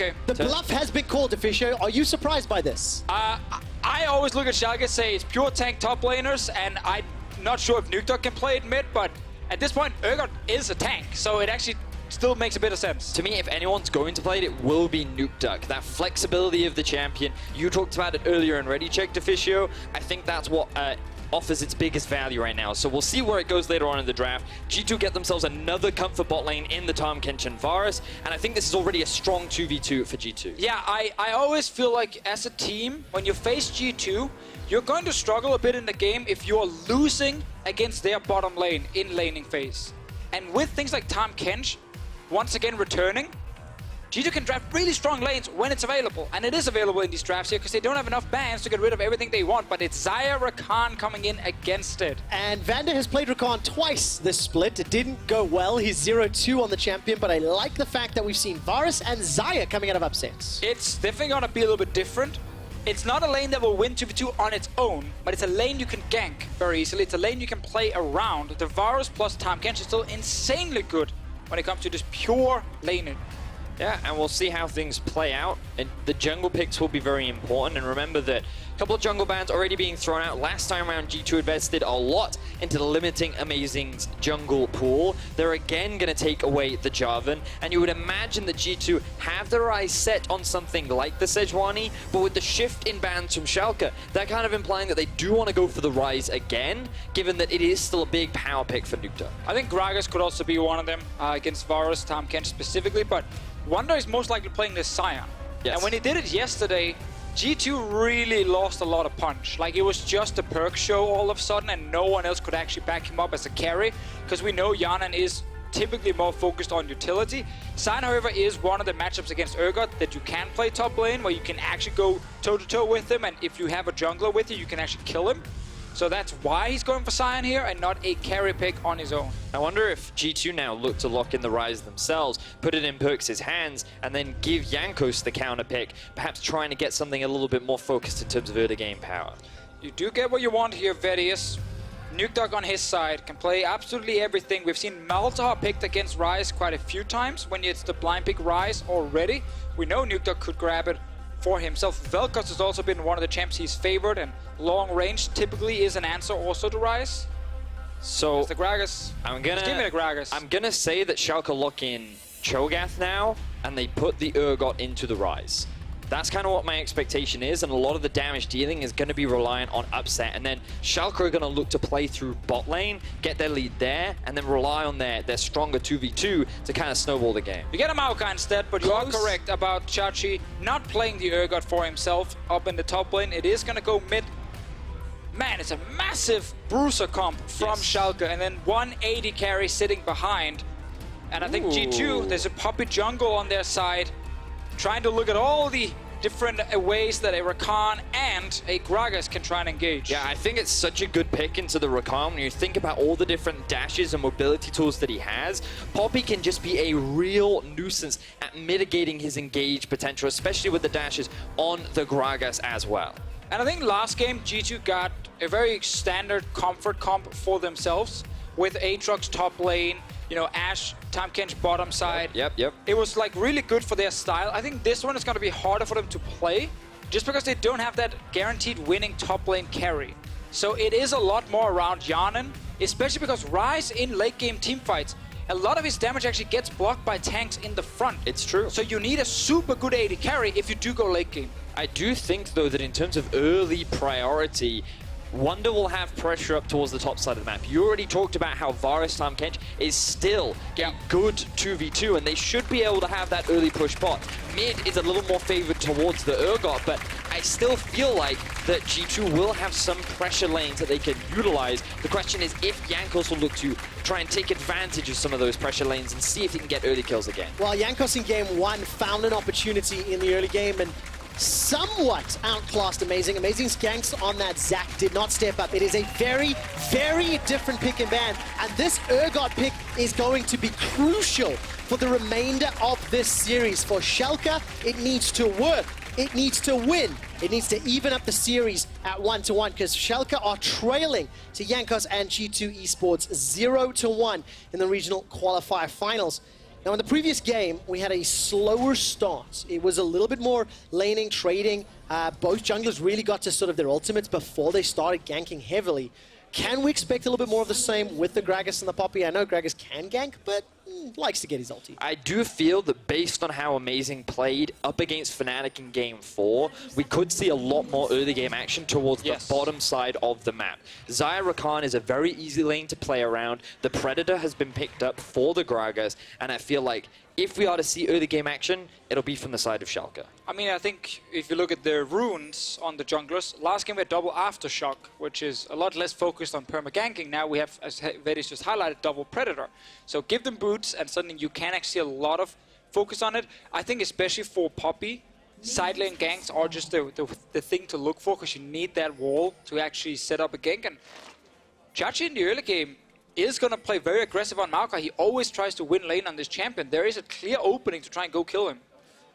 Okay. The bluff has been called, Deficio. Are you surprised by this? I always look at Schalke and say it's pure tank top laners, and I'm not sure if NukeDuck can play it mid, but at this point, Urgot is a tank, so it actually still makes a bit of sense. To me, if anyone's going to play it, it will be NukeDuck. That flexibility of the champion. You talked about it earlier in Ready Check, Deficio. I think that's what offers its biggest value right now. So we'll see where it goes later on in the draft. G2 get themselves another comfort bot lane in the Tahm Kench and Varus, and I think this is already a strong 2v2 for G2. Yeah, I always feel like as a team, when you face G2, you're going to struggle a bit in the game if you're losing against their bottom lane in laning phase. And with things like Tahm Kench, once again returning, G2 can draft really strong lanes when it's available. And it is available in these drafts here because they don't have enough bans to get rid of everything they want. But it's Xayah Rakan coming in against it. And Vander has played Rakan twice this split. It didn't go well. He's 0-2 on the champion, but I like the fact that we've seen Varus and Xayah coming out of upsets. It's definitely going to be a little bit different. It's not a lane that will win 2v2 on its own, but it's a lane you can gank very easily. It's a lane you can play around. The Varus plus Tahm Kench is still insanely good when it comes to just pure laning. Yeah, and we'll see how things play out. And the jungle picks will be very important. And remember that a couple of jungle bans already being thrown out. Last time around, G2 invested a lot into limiting Amazing's jungle pool. They're again going to take away the Jarvan. And you would imagine that G2 have their eyes set on something like the Sejuani, but with the shift in bans from Schalke, they're kind of implying that they do want to go for the Ryze again, given that it is still a big power pick for NukeDuck. I think Gragas could also be one of them against Varus, Tahm Kench specifically, but Wunder is most likely playing this SIon. Yes. And when he did it yesterday, G2 really lost a lot of punch. Like, it was just a perk show all of a sudden, and no one else could actually back him up as a carry, because we know Hjärnan is typically more focused on utility. SIon, however, is one of the matchups against Urgot that you can play top lane, where you can actually go toe-to-toe with him, and if you have a jungler with you, you can actually kill him. So that's why he's going for SIon here and not a carry pick on his own. I wonder if G2 now look to lock in the Ryze themselves, put it in PerkZ hands, and then give Jankos the counter pick, perhaps trying to get something a little bit more focused in terms of early game power. You do get what you want here, Vedius. NukeDuck on his side can play absolutely everything. We've seen Malzahar picked against Ryze quite a few times when it's the blind pick Ryze already. We know NukeDuck could grab it for himself. Vel'Koz has also been one of the champs he's favored, and long range typically is an answer also to Ryze. So it's the Gragas. Just give me the Gragas. I'm gonna say that Schalke lock in Cho'Gath now, and they put the Urgot into the Ryze. That's kind of what my expectation is, and a lot of the damage dealing is going to be reliant on upset, and then Schalke are going to look to play through bot lane, get their lead there, and then rely on their stronger 2v2 to kind of snowball the game. You get a Maokai instead, but you are correct about Chachi not playing the Urgot for himself up in the top lane. It is going to go mid. Man, it's a massive bruiser comp from Schalke, and then 180 carry sitting behind. And I think G2, there's a Poppy jungle on their side, trying to look at all the different ways that a Rakan and a Gragas can try and engage. Yeah, I think it's such a good pick into the Rakan. When you think about all the different dashes and mobility tools that he has, Poppy can just be a real nuisance at mitigating his engage potential, especially with the dashes on the Gragas as well. And I think last game, G2 got a very standard comfort comp for themselves with Aatrox top lane, you know, Ashe, Tahm Kench bottom side. Yep. It was like really good for their style. I think this one is going to be harder for them to play just because they don't have that guaranteed winning top lane carry. So it is a lot more around Hjärnan, especially because Ryze in late game teamfights, a lot of his damage actually gets blocked by tanks in the front. It's true. So you need a super good AD carry if you do go late game. I do think, though, that in terms of early priority, Wunder will have pressure up towards the top side of the map. You already talked about how Varus Tahm Kench is still a good 2v2, and they should be able to have that early push bot. Mid is a little more favored towards the Urgot, but I still feel like that G2 will have some pressure lanes that they can utilize. The question is if Jankos will look to try and take advantage of some of those pressure lanes and see if he can get early kills again. Well, Jankos in game one found an opportunity in the early game and somewhat outclassed Amazing. Amazing's ganks on that Zac did not step up. It is a very, very different pick and ban, and this Urgot pick is going to be crucial for the remainder of this series. For Schalke, it needs to work. It needs to win. It needs to even up the series at 1-1 because Schalke are trailing to Jankos and G2 eSports 0-1 in the regional qualifier finals. Now, in the previous game, we had a slower start. It was a little bit more laning, trading. Both junglers really got to sort of their ultimates before they started ganking heavily. Can we expect a little bit more of the same with the Gragas and the Poppy? I know Gragas can gank, but likes to get his ulti. I do feel that based on how Amazing played up against Fnatic in Game 4, we could see a lot more early game action towards the bottom side of the map. Xayah Rakan is a very easy lane to play around. The Predator has been picked up for the Gragas, and I feel like if we are to see early game action, it'll be from the side of Schalke. I mean, I think if you look at the runes on the junglers, last game we had double Aftershock, which is a lot less focused on perma-ganking. Now we have, as Vedius just highlighted, double Predator. So give them boots and suddenly you can actually see a lot of focus on it. I think especially for Poppy, side lane ganks are just the thing to look for, because you need that wall to actually set up a gank. And Chachi in the early game is going to play very aggressive on Maokai. He always tries to win lane on this champion. There is a clear opening to try and go kill him.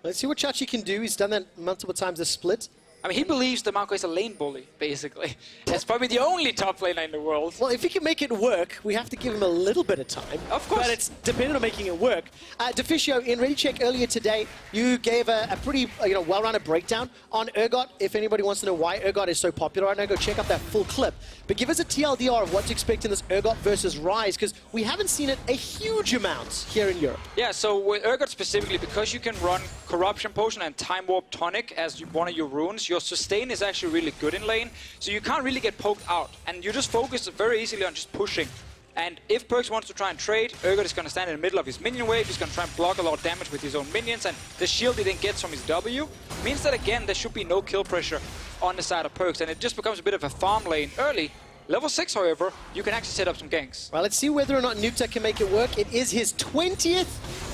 Let's see what Chachi can do. He's done that multiple times this split. I mean, he believes that Maokai is a lane bully, basically. That's probably the only top laner in the world. Well, if he can make it work, we have to give him a little bit of time. Of course. But it's dependent on making it work. Deficio, in Ready Check earlier today, you gave a pretty well-rounded breakdown on Urgot. If anybody wants to know why Urgot is so popular right now, go check out that full clip. But give us a TLDR of what to expect in this Urgot versus Ryze, because we haven't seen it a huge amount here in Europe. Yeah, so with Urgot specifically, because you can run Corruption Potion and Time Warp Tonic as one of your runes, your sustain is actually really good in lane, so you can't really get poked out, and you just focus very easily on just pushing. And if PerkZ wants to try and trade, Urgot is going to stand in the middle of his minion wave. He's going to try and block a lot of damage with his own minions, and the shield he then gets from his W means that, again, there should be no kill pressure on the side of PerkZ, and it just becomes a bit of a farm lane early. Level 6, however, you can actually set up some ganks. Well, let's see whether or not NukeDuck can make it work. It is his 20th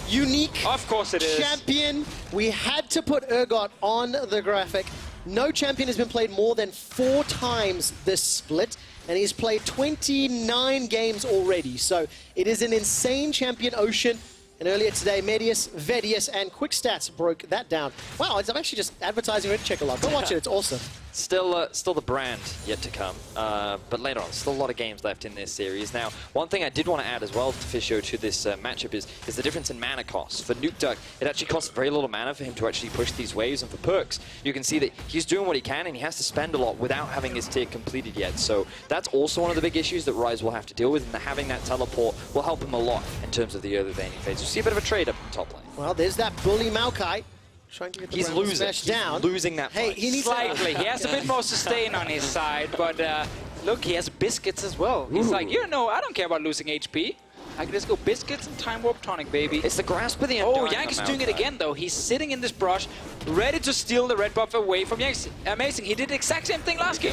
unique Of course it is. champion. We had to put Urgot on the graphic. No champion has been played more than 4 times this split, and he's played 29 games already. So it is an insane champion ocean. And earlier today, Medius, Vedius, and QuickStats broke that down. Wow, I'm actually just advertising Red Check a lot. Go watch it, it's awesome. Still the brand yet to come, but later on, still a lot of games left in this series. Now, one thing I did want to add as well, Deficio, to this matchup is the difference in mana cost. For NukeDuck, it actually costs very little mana for him to actually push these waves, and for PerkZ, you can see that he's doing what he can, and he has to spend a lot without having his tier completed yet. So that's also one of the big issues that Ryze will have to deal with, and having that teleport will help him a lot in terms of the early laning phase. You'll see a bit of a trade up in top lane. Well, there's that bully Maokai. Trying to get the He's losing. smash down. He's losing that Hey, fight. he needs Slightly. He has a bit more sustain on his side, but look, he has biscuits as well. He's like, I don't care about losing HP. I can just go biscuits and Time Warp Tonic, baby. It's the grasp of the Oh, Jankos is doing it again, though. He's sitting in this brush, ready to steal the red buff away from Jankos. Amazing. He did the exact same thing last game.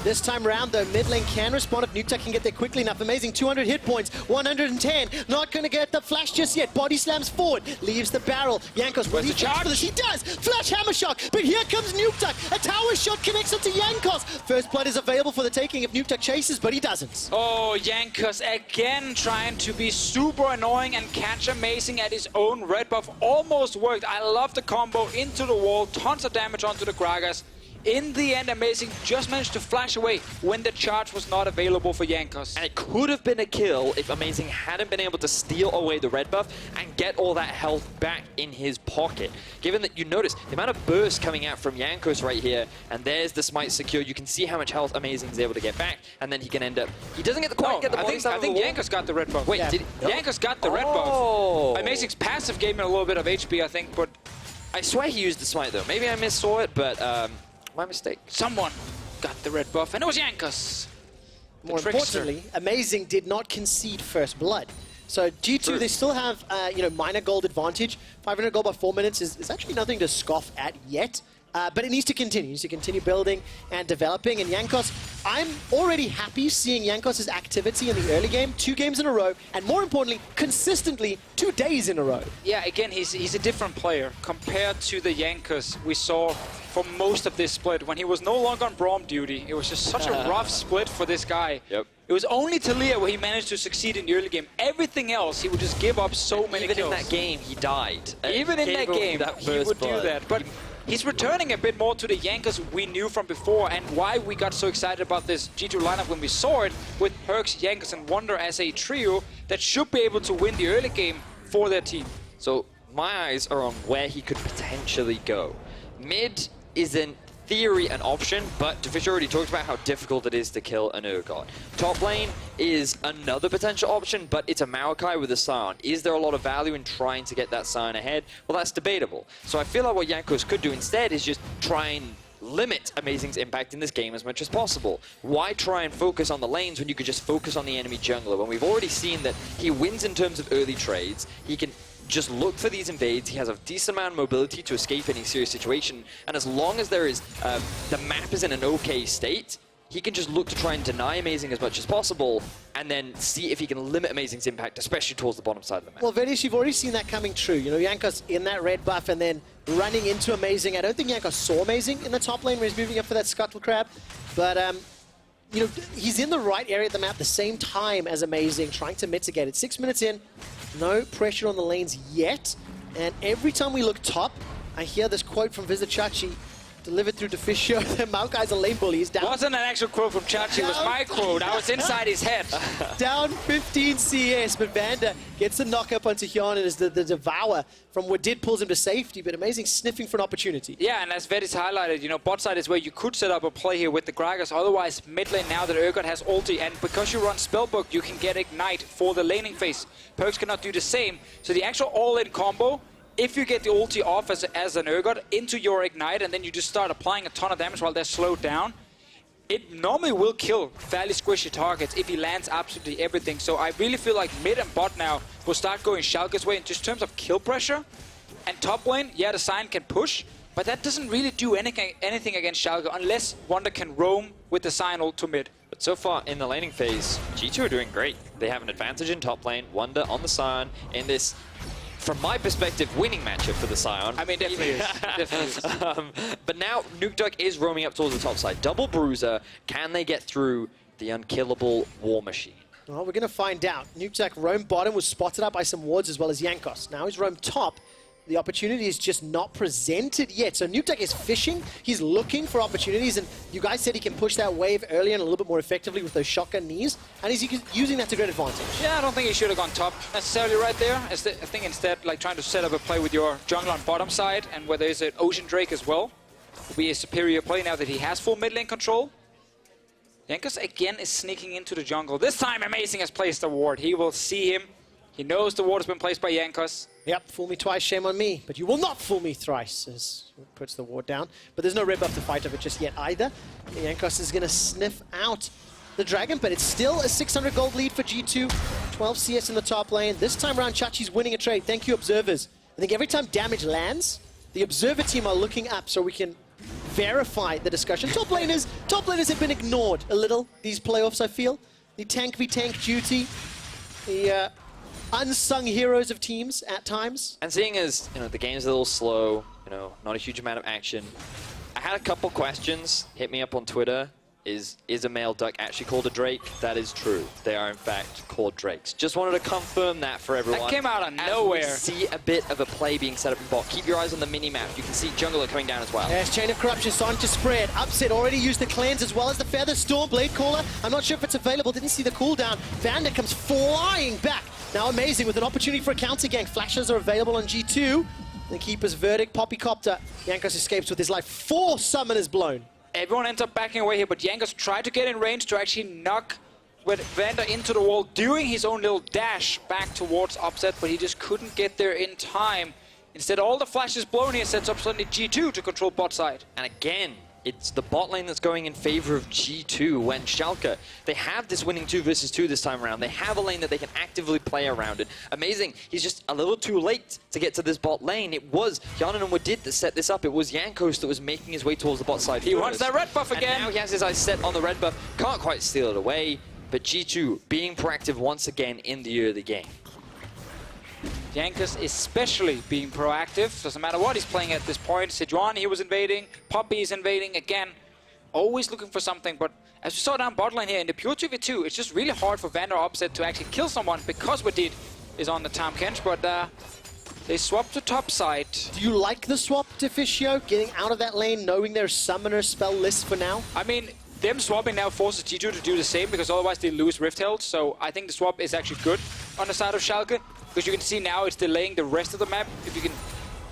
This time around, though, mid lane can respond if NukeDuck can get there quickly enough. Amazing, 200 hit points, 110. Not going to get the flash just yet. Body slams forward, leaves the barrel. Jankos, will he charge for this? He does! Flash hammer shock, but here comes NukeDuck. A tower shot connects onto Jankos. First blood is available for the taking if NukeDuck chases, but he doesn't. Oh, Jankos again trying to be super annoying and catch Amazing at his own red buff. Almost worked. I love the combo into the wall. Tons of damage onto the Gragas. In the end, Amazing just managed to flash away when the charge was not available for Jankos. And it could have been a kill if Amazing hadn't been able to steal away the red buff and get all that health back in his pocket. Given that you notice the amount of burst coming out from Jankos right here, and there's the smite secured, you can see how much health Amazing is able to get back, and then he can end up... He doesn't get the quite get the body I think Jankos got the red buff. Wait, Yeah. did he? Jankos got the red buff. Amazing's passive gave him a little bit of HP, I think, but... I swear he used the smite though. Maybe I missaw it, but my mistake. Someone got the red buff, and it was Jankos. More importantly, Amazing did not concede first blood. So G2, they still have minor gold advantage. 500 gold by 4 minutes is actually nothing to scoff at yet. But it needs to continue. It needs to continue building and developing. And Jankos, I'm already happy seeing Jankos' activity in the early game, 2 games in a row, and more importantly, consistently 2 days in a row. Yeah, again, he's a different player compared to the Jankos we saw for most of this split. When he was no longer on Braum duty, it was just such a rough split for this guy. Yep. It was only Talia where he managed to succeed in the early game. Everything else, he would just give up so many kills. Even in that game, he died. Even in that game, he would do that. But he's returning a bit more to the Jankos we knew from before, and why we got so excited about this G2 lineup when we saw it with PerkZ, Jankos, and Wunder as a trio that should be able to win the early game for their team. So my eyes are on where he could potentially go. Mid is in theory an option, but Deficio already talked about how difficult it is to kill an Urgot. Top lane is another potential option, but it's a Maokai with a SIon. Is there a lot of value in trying to get that SIon ahead? Well, that's debatable. So I feel like what Jankos could do instead is just try and limit Amazing's impact in this game as much as possible. Why try and focus on the lanes when you could just focus on the enemy jungler? When we've already seen that he wins in terms of early trades, he can just look for these invades. He has a decent amount of mobility to escape any serious situation, and as long as there is the map is in an okay state, he can just look to try and deny Amazing as much as possible, and then see if he can limit Amazing's impact, especially towards the bottom side of the map. Well, Vedius, you've already seen that coming true. You know, Jankos in that red buff and then running into Amazing. I don't think Jankos saw Amazing in the top lane where he's moving up for that scuttle crab, but you know, he's in the right area of the map at the same time as Amazing, trying to mitigate it. 6 minutes in, no pressure on the lanes yet, and every time we look top, I hear this quote from Vizicsacsi, delivered through Deficio. Maokai's a lane bully. He's down. Wasn't an actual quote from Chachi, it was my quote. I was inside his head. Down 15 CS, but Vander gets the knock up onto Hjärnan as the Devour from Wadid pulls him to safety, but Amazing sniffing for an opportunity. Yeah, and as Vedius highlighted, you know, bot side is where you could set up a play here with the Gragas. Otherwise, mid lane now that Urgot has ulti, and because you run Spellbook, you can get Ignite for the laning phase. PerkZ cannot do the same. So the actual all-in combo, if you get the ulti off as an Urgot into your Ignite, and then you just start applying a ton of damage while they're slowed down, it normally will kill fairly squishy targets if he lands absolutely everything. So I really feel like mid and bot now will start going Schalke's way in just terms of kill pressure. And top lane, yeah, the SIon can push, but that doesn't really do anything against Schalke unless Wunder can roam with the SIon ult to mid. But so far in the laning phase, G2 are doing great. They have an advantage in top lane, Wunder on the SIon in this, from my perspective, winning matchup for the SIon. I mean, definitely is. Definitely is. But now NukeDuck is roaming up towards the top side. Double bruiser, can they get through the unkillable war machine? Well, we're going to find out. NukeDuck roam bottom was spotted up by some wards as well as Jankos. Now he's roam top. The opportunity is just not presented yet. So NukeDuck is fishing. He's looking for opportunities, and you guys said he can push that wave early and a little bit more effectively with those shotgun knees, and he's using that to great advantage. Yeah, I don't think he should have gone top necessarily right there. I think instead, like trying to set up a play with your jungler on bottom side, and where there's an Ocean Drake as well, will be a superior play now that he has full mid lane control. Jankos again is sneaking into the jungle. This time Amazing has placed a ward. He will see him. He knows the ward has been placed by Jankos. Yep, fool me twice, shame on me. But you will not fool me thrice, as he puts the ward down. But there's no red buff to fight over just yet either. Jankos is going to sniff out the dragon, but it's still a 600 gold lead for G2. 12 CS in the top lane. This time around, Chachi's winning a trade. Thank you, observers. I think every time damage lands, the observer team are looking up so we can verify the discussion. Top laners have been ignored a little these playoffs, I feel. The tank v tank duty, the unsung heroes of teams at times. And seeing as, you know, the game's a little slow, you know, not a huge amount of action, I had a couple questions hit me up on Twitter. Is a male duck actually called a drake? That is true. They are in fact called drakes. Just wanted to confirm that for everyone. That came out of nowhere. We see a bit of a play being set up in bot. Keep your eyes on the mini-map. You can see jungler coming down as well. Yes, Chain of Corruption starting to spread. Upset already used the cleanse as well as the Feather Storm Blade Caller. I'm not sure if it's available. Didn't see the cooldown. Vander comes flying back. Now Amazing with an opportunity for a counter gank. Flashes are available on G2. The Keeper's verdict. Poppycopter. Jankos escapes with his life. 4 summoners blown. Everyone ends up backing away here, but Jankos tried to get in range to actually knock with Vander into the wall, doing his own little dash back towards Upset, but he just couldn't get there in time. Instead, all the flashes blown here sets up suddenly G2 to control bot side. And again, it's the bot lane that's going in favor of G2 when Schalke, they have this winning 2 versus 2 this time around. They have a lane that they can actively play around it. Amazing, he's just a little too late to get to this bot lane. It was Hjärnan and Wadid that set this up. It was Jankos that was making his way towards the bot side. He wants that red buff again. And now he has his eyes set on the red buff. Can't quite steal it away, but G2 being proactive once again in the early game. Jankos especially being proactive. Doesn't matter what he's playing at this point. Sejuani, he was invading. Poppy is invading again. Always looking for something, but as we saw down bot lane here, in the pure 2v2, it's just really hard for Vander Upset to actually kill someone because Wadid is on the Tahm Kench, but they swap to top side. Do you like the swap, Deficio? Getting out of that lane, knowing there's summoner spell list for now? I mean, them swapping now forces G2 to do the same because otherwise they lose Rift Herald, so I think the swap is actually good on the side of Schalke. because you can see now it's delaying the rest of the map. If you can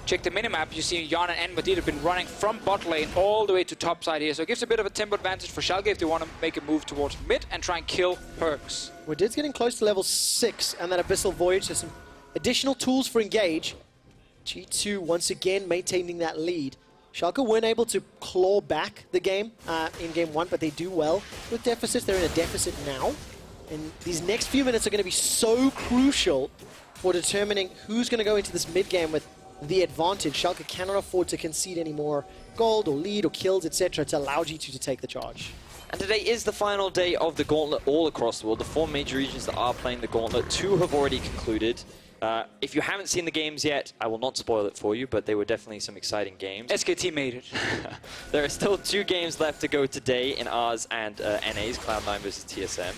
check the minimap, you see Hjärnan and Wadid have been running from bot lane all the way to top side here. So it gives a bit of a tempo advantage for Schalke if they want to make a move towards mid and try and kill PerkZ. Wadid's getting close to level 6, and that Abyssal Voyage, so some additional tools for engage. G2 once again maintaining that lead. Schalke weren't able to claw back the game in game 1, but they do well with deficits. They're in a deficit now. And these next few minutes are going to be so crucial for determining who's going to go into this mid game with the advantage. Schalke cannot afford to concede any more gold or lead or kills, etc. to allow G2 to take the charge. And today is the final day of the Gauntlet all across the world. The 4 major regions that are playing the Gauntlet, 2 have already concluded. If you haven't seen the games yet, I will not spoil it for you, but they were definitely some exciting games. SKT made it. There are still 2 games left to go today in ours and NA's, Cloud9 versus TSM.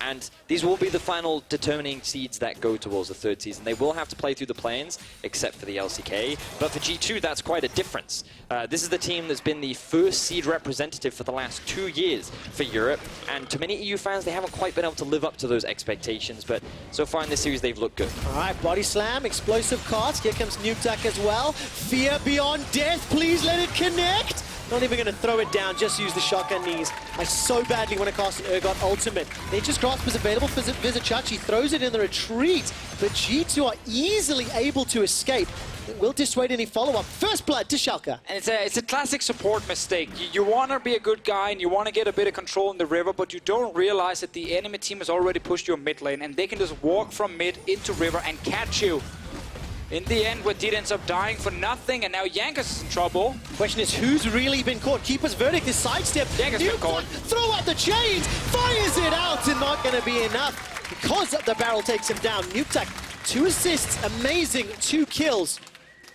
And these will be the final determining seeds that go towards the 3rd season. They will have to play through the play-ins, except for the LCK. But for G2, that's quite a difference. This is the team that's been the 1st seed representative for the last 2 years for Europe. And to many EU fans, they haven't quite been able to live up to those expectations. But so far in this series, they've looked good. All right, body slam, explosive cast. Here comes NukeDuck as well. Fear beyond death. Please let it connect. Not even going to throw it down, just use the shotgun knees. I so badly want to cast an Urgot ultimate. Nature's Grasp is available for Vizicsacsi, throws it in the retreat, but G2 are easily able to escape. It will dissuade any follow-up. First blood to Schalke. And it's a classic support mistake. You want to be a good guy and you want to get a bit of control in the river, but you don't realize that the enemy team has already pushed your mid lane and they can just walk from mid into river and catch you. In the end, Wadid ends up dying for nothing, and now Jankos is in trouble. Question is, who's really been caught? Keeper's verdict is sidestep. Jankos been caught. Throw out the chains, fires it out, and not going to be enough because the barrel takes him down. NukeDuck, 2 assists, amazing, 2 kills.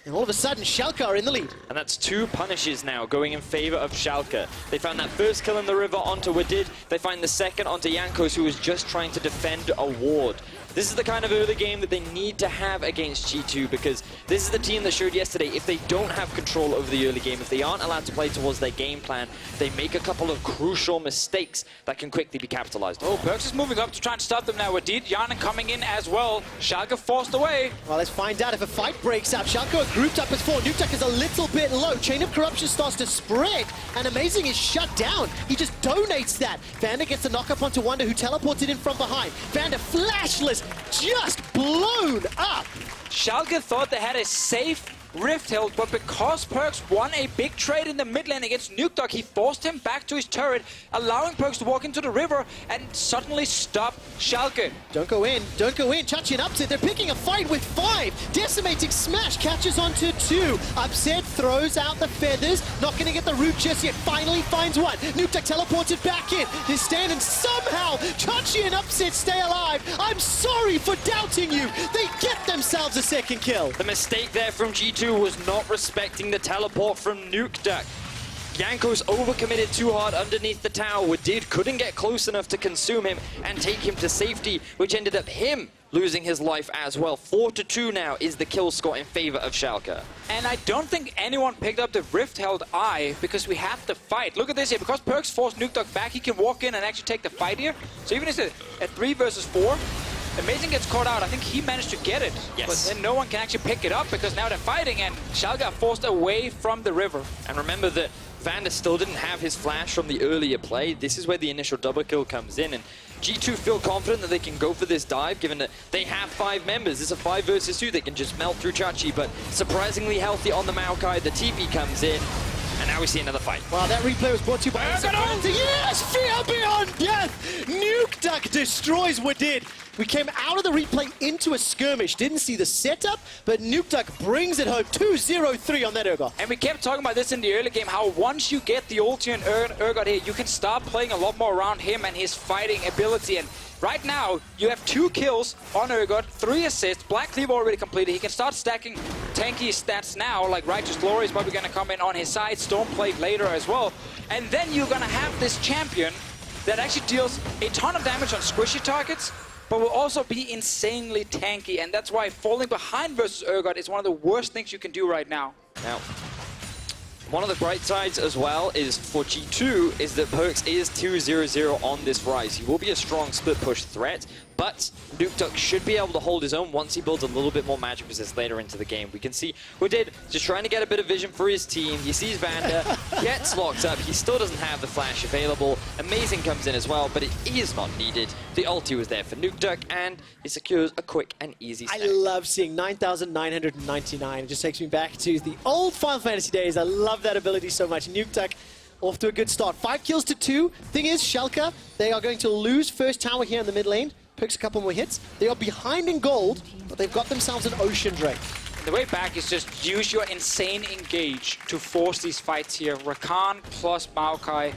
And all of a sudden, Schalke are in the lead. And that's 2 punishes now going in favor of Schalke. They found that first kill in the river onto Wadid. They find the second onto Jankos, who was just trying to defend a ward. This is the kind of early game that they need to have against G2, because this is the team that showed yesterday if they don't have control over the early game, if they aren't allowed to play towards their game plan, they make a couple of crucial mistakes that can quickly be capitalized on. Oh, PerkZ is moving up to try and stop them now. Wadid, Hjärnan coming in as well. Schalke forced away. Well, let's find out if a fight breaks out. Schalke are grouped up as 4. NukeDuck is a little bit low. Chain of Corruption starts to spread, and Amazing is shut down. He just donates that. Vander gets the knock up onto Wunder, who teleported in from behind. Vander flashless, just blown up. Schalke thought they had a safe Rift Herald, but because PerkZ won a big trade in the mid lane against NukeDuck, he forced him back to his turret, allowing PerkZ to walk into the river and suddenly stop Schalke. Don't go in, don't go in. Chachi and Upset, they're picking a fight with 5. Decimating Smash catches onto 2. Upset throws out the feathers, not going to get the root just yet. Finally finds one. NukeDuck teleported back in. They stand and somehow Chachi and Upset stay alive. I'm sorry for doubting you. They get themselves a second kill. The mistake there from G2 was not respecting the teleport from NukeDuck. Jankos overcommitted too hard underneath the tower. Wadid couldn't get close enough to consume him and take him to safety, which ended up him losing his life as well. 4-2 now is the kill score in favor of Schalke. And I don't think anyone picked up the Rift Herald eye because we have to fight. Look at this here. Because PerkZ forced NukeDuck back, he can walk in and actually take the fight here. So even if it's a 3 versus 4, Amazing gets caught out. I think he managed to get it. Yes. But then no one can actually pick it up because now they're fighting and Schalke are forced away from the river. And remember that Vander still didn't have his flash from the earlier play. This is where the initial double kill comes in, and G2 feel confident that they can go for this dive, given that they have 5 members. It's a 5 versus 2. They can just melt through Chachi, but surprisingly healthy on the Maokai. The TP comes in, and now we see another fight. Wow, that replay was brought to you by Yes! Fear beyond death! NukeDuck destroys Wadid. We came out of the replay into a skirmish. Didn't see the setup, but NukeDuck brings it home. 2-0-3 on that Urgot. And we kept talking about this in the early game, how once you get the ulti and Urgot here, you can start playing a lot more around him and his fighting ability. And right now, you have 2 kills on Urgot, 3 assists, Black Cleave already completed. He can start stacking tanky stats now, like Righteous Glory is probably going to come in on his side, Stormplate later as well. And then you're going to have this champion that actually deals a ton of damage on squishy targets, but will also be insanely tanky, and that's why falling behind versus Urgot is one of the worst things you can do right now. Now, One of the bright sides as well is for G2 is that PerkZ is 2-0-0 on this Ryze. He will be a strong split push threat, but NukeDuck should be able to hold his own once he builds a little bit more magic resist later into the game. We can see Wadid just trying to get a bit of vision for his team. He sees Vander, gets locked up. He still doesn't have the flash available. Amazing comes in as well, but it is not needed. The ulti was there for NukeDuck, and it secures a quick and easy snag. I love seeing 9,999. It just takes me back to the old Final Fantasy days. I love that ability so much. NukeDuck off to a good start. 5 kills to 2. Thing is, Schalke, they are going to lose first tower here in the mid lane. PerkZ a couple more hits. They are behind in gold, but they've got themselves an Ocean Drake. The way back is just use your insane engage to force these fights here. Rakan plus Maokai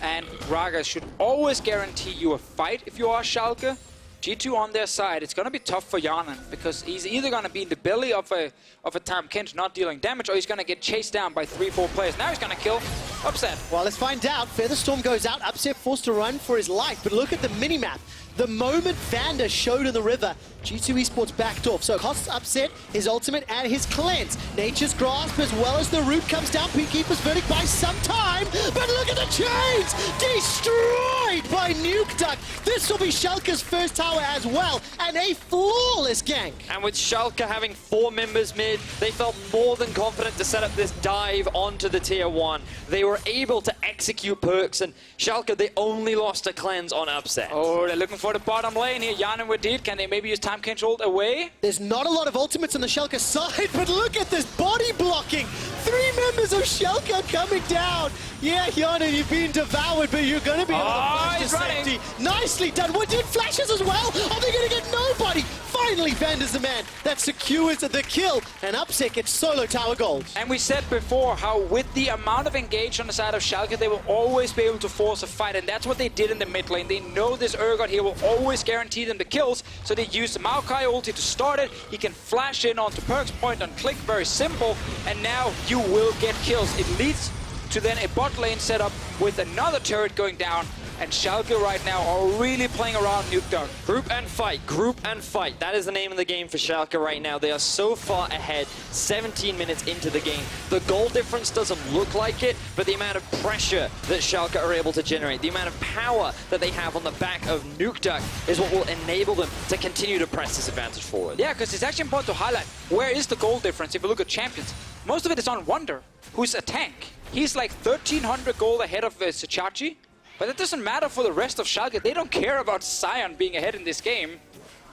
and Gragas should always guarantee you a fight if you are Schalke. G2 on their side, it's going to be tough for Hjärnan because he's either going to be in the belly of a Tahm Kench not dealing damage, or he's going to get chased down by 3-4 players. Now he's going to kill Upset. Well, let's find out. Featherstorm goes out, Upset forced to run for his life, but look at the minimap. The moment Vander showed in the river, G2 eSports backed off. So costs Upset, his ultimate and his cleanse. Nature's Grasp as well as the root comes down. Peacekeeper's verdict by some time, but look at the chains! Destroyed by NukeDuck. This will be Schalke's first tower as well, and a flawless gank. And with Schalke having 4 members mid, they felt more than confident to set up this dive onto the tier 1. They were able to execute PerkZ, and Schalke, they only lost a cleanse on Upset. Oh, they're looking for the bottom lane here. Hjärnan with Wadid. Can they maybe use Tahm Kench ult away? There's not a lot of ultimates on the Schalke side, but look at this body blocking. 3 members of Schalke coming down. Yeah, Hjärnan, you've been devoured, but you're going to be able to flash to safety. Nicely done. Wadid flashes as well. Are they going to get nobody? Finally, Vander's the man that secures the kill, and Upset gets solo tower gold. And we said before how with the amount of engage on the side of Schalke, they will always be able to force a fight, and that's what they did in the mid lane. They know this Urgot here will always guarantee them the kills, so they use the Maokai ulti to start it. He can flash in onto PerkZ point and click, very simple, and now you will get kills. It leads to then a bot lane setup with another turret going down, and Schalke right now are really playing around NukeDuck. Group and fight, group and fight. That is the name of the game for Schalke right now. They are so far ahead, 17 minutes into the game. The goal difference doesn't look like it, but the amount of pressure that Schalke are able to generate, the amount of power that they have on the back of NukeDuck is what will enable them to continue to press this advantage forward. Yeah, because it's actually important to highlight where is the goal difference if you look at champions. Most of it is on Wunder, who's a tank. He's like 1,300 gold ahead of Vizicsacsi. But it doesn't matter for the rest of Schalke. They don't care about SIon being ahead in this game.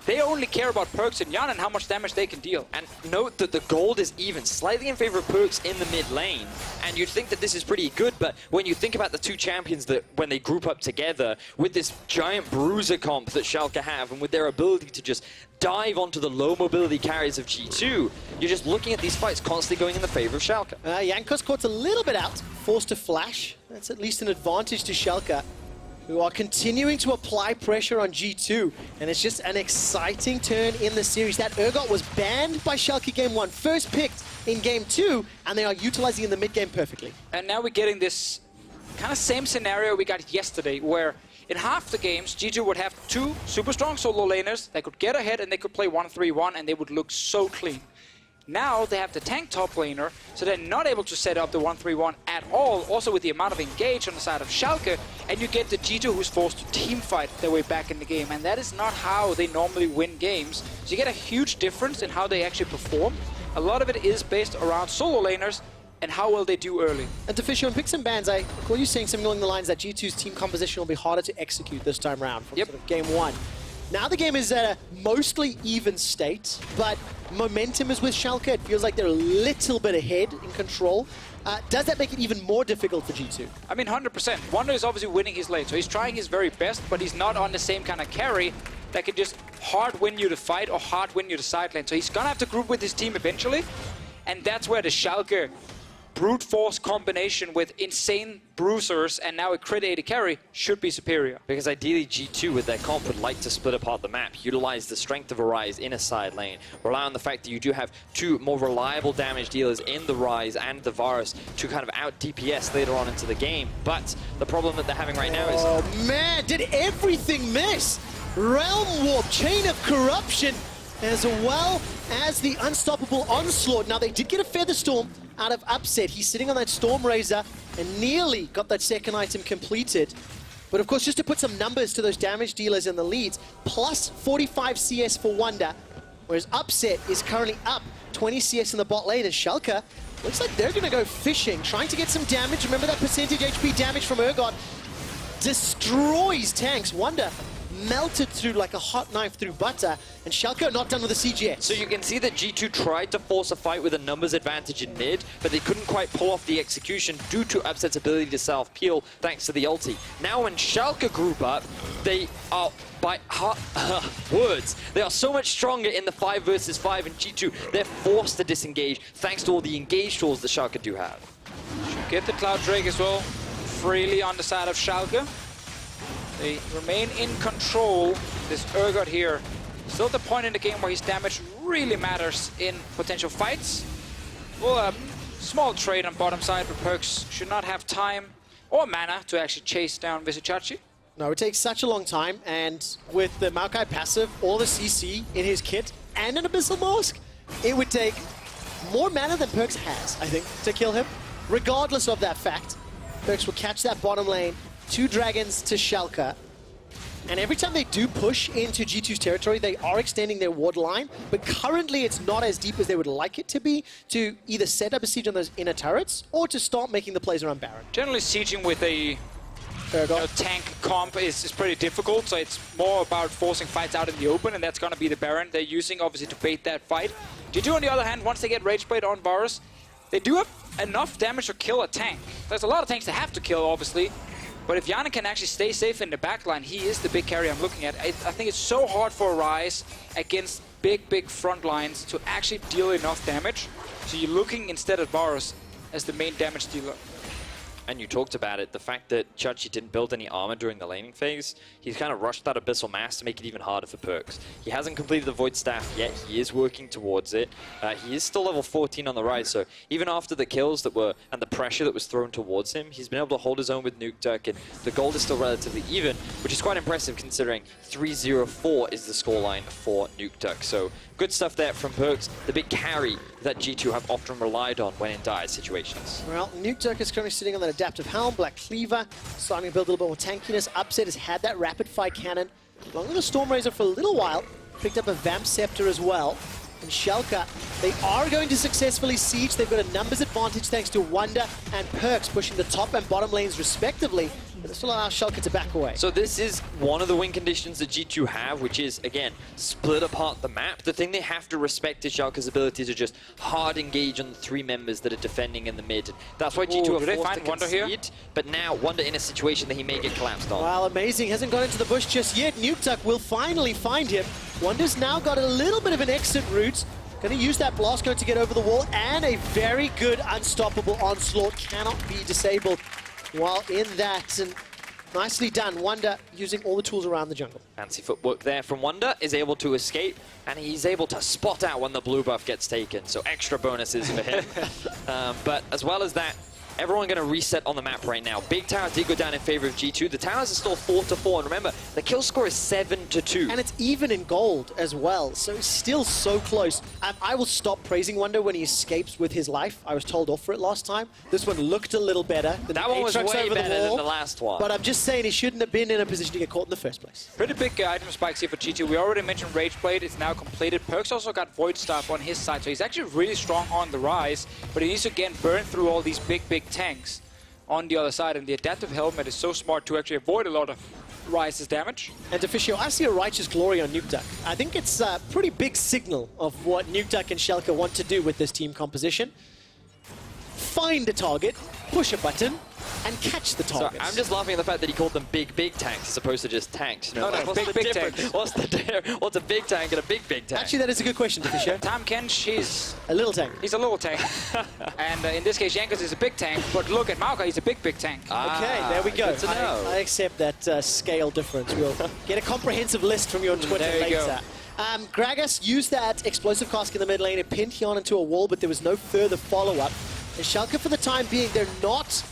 They only care about PerkZ and Hjärnan and how much damage they can deal. And note that the gold is even slightly in favor of PerkZ in the mid lane. And you'd think that this is pretty good, but when you think about the 2 champions that when they group up together with this giant bruiser comp that Schalke have, and with their ability to just dive onto the low mobility carries of G2, you're just looking at these fights constantly going in the favor of Schalke. Jankos caught a little bit out, forced to flash. That's at least an advantage to Schalke, who are continuing to apply pressure on G2. And it's just an exciting turn in the series. That Urgot was banned by Schalke game 1, first picked in game 2, and they are utilizing in the mid game perfectly. And now we're getting this kind of same scenario we got yesterday, where in half the games, G2 would have 2 super strong solo laners. They could get ahead and they could play 1-3-1 and they would look so clean. Now they have the tank top laner, so they're not able to set up the 1-3-1 at all, also with the amount of engage on the side of Schalke, and you get the G2 who's forced to team fight their way back in the game, and that is not how they normally win games. So you get a huge difference in how they actually perform. A lot of it is based around solo laners and how well they do early. And Deficio, and pick some bands, I recall you saying something along the lines that G2's team composition will be harder to execute this time around from sort of game 1. Now the game is at a mostly even state, but momentum is with Schalke. It feels like they're a little bit ahead in control. Does that make it even more difficult for G2? I mean, 100%. Wunder is obviously winning his lane, so he's trying his very best, but he's not on the same kind of carry that can just hard win you the fight or hard win you the side lane. So he's gonna have to group with his team eventually, and that's where the Schalke brute force combination with insane bruisers and now a crit AD carry should be superior. Because ideally G2 with their comp would like to split apart the map, utilize the strength of a Ryze in a side lane, rely on the fact that you do have 2 more reliable damage dealers in the Ryze and the Varus to kind of out DPS later on into the game. But the problem that they're having right now is... Oh man, did everything miss? Realm Warp, Chain of Corruption. as well as the unstoppable onslaught. Now, they did get a Feather Storm out of Upset. He's sitting on that Storm Razor and nearly got that second item completed. But of course, just to put some numbers to those damage dealers in the leads, plus 45 CS for Wunder, whereas Upset is currently up 20 CS in the bot lane, and Schalke looks like they're going to go fishing, trying to get some damage. Remember that percentage HP damage from Urgot destroys tanks. Wunder melted through like a hot knife through butter, and Schalke are not done with the CGS. So you can see that G2 tried to force a fight with a numbers advantage in mid, but they couldn't quite pull off the execution due to Upset's ability to self-peel thanks to the ulti. Now when Schalke group up, they are, by words, they are so much stronger in the 5 versus 5, and G2, they're forced to disengage thanks to all the engage tools that Schalke do have. Should get the Cloud Drake as well, freely on the side of Schalke. They remain in control. This Urgot here, still at the point in the game where his damage really matters in potential fights. Well, a small trade on bottom side, but PerkZ should not have time or mana to actually chase down Vizicsacsi. No, it takes such a long time, and with the Maokai passive, all the CC in his kit, and an Abyssal Mask, it would take more mana than PerkZ has, I think, to kill him. Regardless of that fact, PerkZ will catch that bottom lane, 2 dragons to Schalke, and every time they do push into G2's territory, they are extending their ward line, but currently it's not as deep as they would like it to be to either set up a siege on those inner turrets or to start making the plays around Baron. Generally, sieging with a tank comp is pretty difficult, so it's more about forcing fights out in the open, and that's going to be the Baron they're using, obviously, to bait that fight. G2, on the other hand, once they get Rage Blade on Varus, they do have enough damage to kill a tank. There's a lot of tanks they have to kill, obviously, but if Hjärnan can actually stay safe in the backline, he is the big carry I'm looking at. I think it's so hard for Ryze against big front lines to actually deal enough damage. So you're looking instead at Varus as the main damage dealer. And you talked about it, the fact that Chachi didn't build any armor during the laning phase, he's kind of rushed that Abyssal Mass to make it even harder for PerkZ. He hasn't completed the Void Staff yet, he is working towards it. He is still level 14 on the Ryze, so even after the kills that were, and the pressure that was thrown towards him, he's been able to hold his own with NukeDuck, and the gold is still relatively even, which is quite impressive considering 3-0-4 is the scoreline for NukeDuck. So good stuff there from PerkZ, the big carry that G2 have often relied on when in dire situations. Well, NukeDuck is currently sitting on that Adaptive Helm, Black Cleaver, starting to build a little bit more tankiness. Upset has had that rapid fire cannon, along with a Storm Razor for a little while, picked up a Vamp Scepter as well. And Schalke, they are going to successfully siege. They've got a numbers advantage thanks to Wunder and PerkZ pushing the top and bottom lanes respectively. But this will allow Schalke to back away. So this is one of the win conditions that G2 have, which is, again, split apart the map. The thing they have to respect is Schalke's ability to just hard engage on the 3 members that are defending in the mid. That's why G2 are forced to Wunder here? concede, but now Wunder in a situation that he may get collapsed on. Well, amazing. Hasn't gone into the bush just yet. NukeDuck will finally find him. Wunder's now got a little bit of an exit route. Going to use that blast cone to get over the wall, and a very good unstoppable onslaught cannot be disabled while in that. And nicely done. Wunder using all the tools around the jungle. Fancy footwork there from Wunder, is able to escape, and he's able to spot out when the blue buff gets taken, so extra bonuses for him. But as well as that, everyone going to reset on the map right now. Big tower did go down in favor of G2. The towers are still 4-4, and remember, the kill score is 7-2. And it's even in gold as well, so it's still so close. I will stop praising Wunder when he escapes with his life. I was told off for it last time. This one looked a little better. That one was way better than the last one. But I'm just saying he shouldn't have been in a position to get caught in the first place. Pretty big item spikes here for G2. We already mentioned Rage Blade. It's now completed. PerkZ also got Void Staff on his side, so he's actually really strong on the Ryze, but he needs to again burn through all these big tanks on the other side, and the Adaptive Helmet is so smart to actually avoid a lot of Ryze's damage. And Deficio, I see a righteous glory on NukeDuck. I think it's a pretty big signal of what NukeDuck and Schalke want to do with this team composition. Find a target, push a button, and catch the target. So I'm just laughing at the fact that he called them big tanks as opposed to just tanks. You know, no, what's big tanks. What's a big tank and a big tank? Actually, that is a good question, Deficio. Tahm Kench, he's a little tank. He's a little tank. And in this case, Jankos is a big tank, but look at Maokai, he's a big tank. Okay, there we go. Good to know. I accept that scale difference. We'll get a comprehensive list from you on Twitter There you later. Gragas used that explosive cask in the mid lane. It pinned Hjärnan into a wall, but there was no further follow-up. And Schalke, for the time being, they're not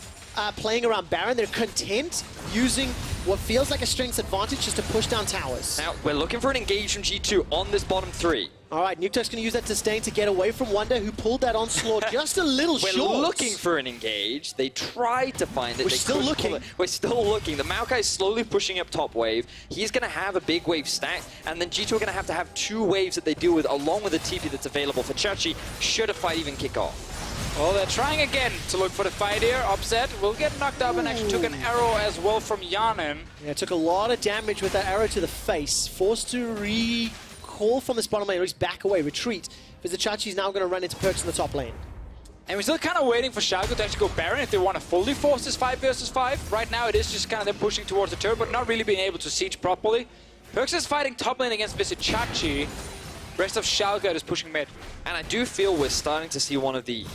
playing around Baron. They're content using what feels like a strength's advantage just to push down towers. Now, we're looking for an engage from G2 on this bottom 3. All right, NukeDuck's going to use that disdain to get away from Wunder, who pulled that onslaught just a little We're short. looking for an engage. They tried to find it. We're still looking. We're still looking. The Maokai is slowly pushing up top wave. He's going to have a big wave stacked, and then G2 are going to have 2 waves that they deal with, along with the TP that's available for Chachi, should a fight even kick off. Well, they're trying again to look for the fight here. Upset will get knocked up and actually took an arrow as well from Hjärnan. Yeah, took a lot of damage with that arrow to the face. Forced to recall from this bottom lane, or at least back away, retreat. Vizicsacsi's now going to run into PerkZ in the top lane. And we're still kind of waiting for Schalke to actually go Baron if they want to fully force this 5 versus 5. Right now it is just kind of them pushing towards the turret, but not really being able to siege properly. PerkZ is fighting top lane against Vizicsacsi. Rest of Schalke is pushing mid. And I do feel we're starting to see one of the...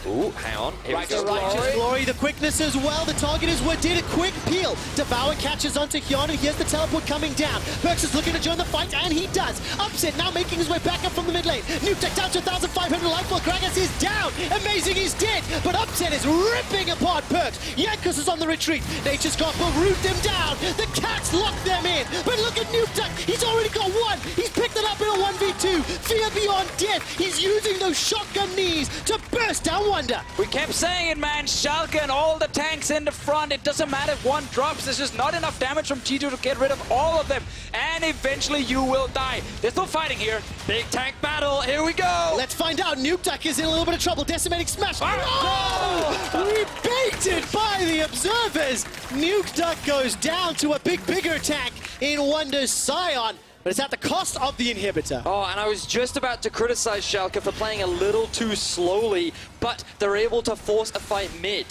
Ooh, hang on. Here we go. Righteous Glory, the quickness as well. The target is Wadid, a quick peel. Devour catches onto Hjärnan. Here's the teleport coming down. PerkZ is looking to join the fight, and he does. Upset now making his way back up from the mid lane. NukeDuck down to 1,500 life while Gragas is down. Amazing, he's dead. But Upset is ripping apart PerkZ. Jankos is on the retreat. Nature's Craft will root them down. The cats lock them in. But look at NukeDuck. He's already got 1. He's picked it up in a 1v2. Fear beyond death. He's using those shotgun knees to burst down Wunder. We kept saying it, man. Schalke and all the tanks in the front. It doesn't matter if one drops. There's just not enough damage from G2 to get rid of all of them. And eventually you will die. They're still fighting here. Big tank battle. Here we go. Let's find out. NukeDuck is in a little bit of trouble. Decimating smash. Oh! Rebaited by the observers. NukeDuck goes down to a bigger tank in Wunder's SIon. But it's at the cost of the inhibitor. Oh, and I was just about to criticize Schalke for playing a little too slowly, but they're able to force a fight mid.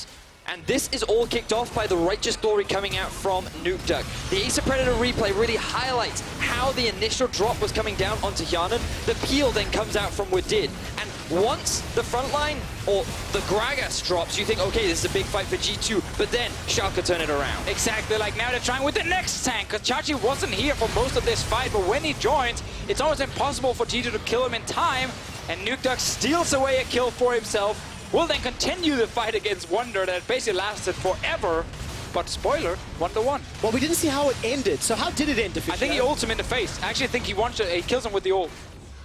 And this is all kicked off by the Righteous Glory coming out from NukeDuck. The Ace of Predator replay really highlights how the initial drop was coming down onto Hjärnan. The peel then comes out from Wadid. And once the front line or the Gragas drops, you think, okay, this is a big fight for G2, but then Schalke turn it around. Exactly, like now they're trying with the next tank, because Chachi wasn't here for most of this fight, but when he joins, it's almost impossible for G2 to kill him in time, and NukeDuck steals away a kill for himself. Will then continue the fight against Wunder that basically lasted forever. But spoiler, Wunder won. Well, we didn't see how it ended. So how did it end, Deficio? I think he ults him in the face. I actually think he kills him with the ult.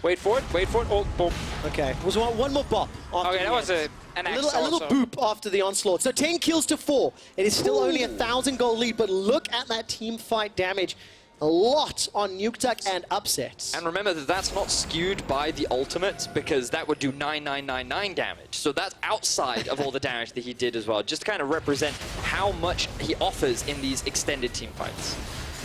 Wait for it, ult, boom. Okay, was one more bop. Okay, that was an a little boop after the onslaught. So 10 kills to 4. It is still only a 1,000 goal lead, but look at that team fight damage. A lot on NukeDuck and Upset. And remember that that's not skewed by the ultimate, because that would do 9999 damage. So that's outside of all the damage that he did as well, just to kind of represent how much he offers in these extended team fights.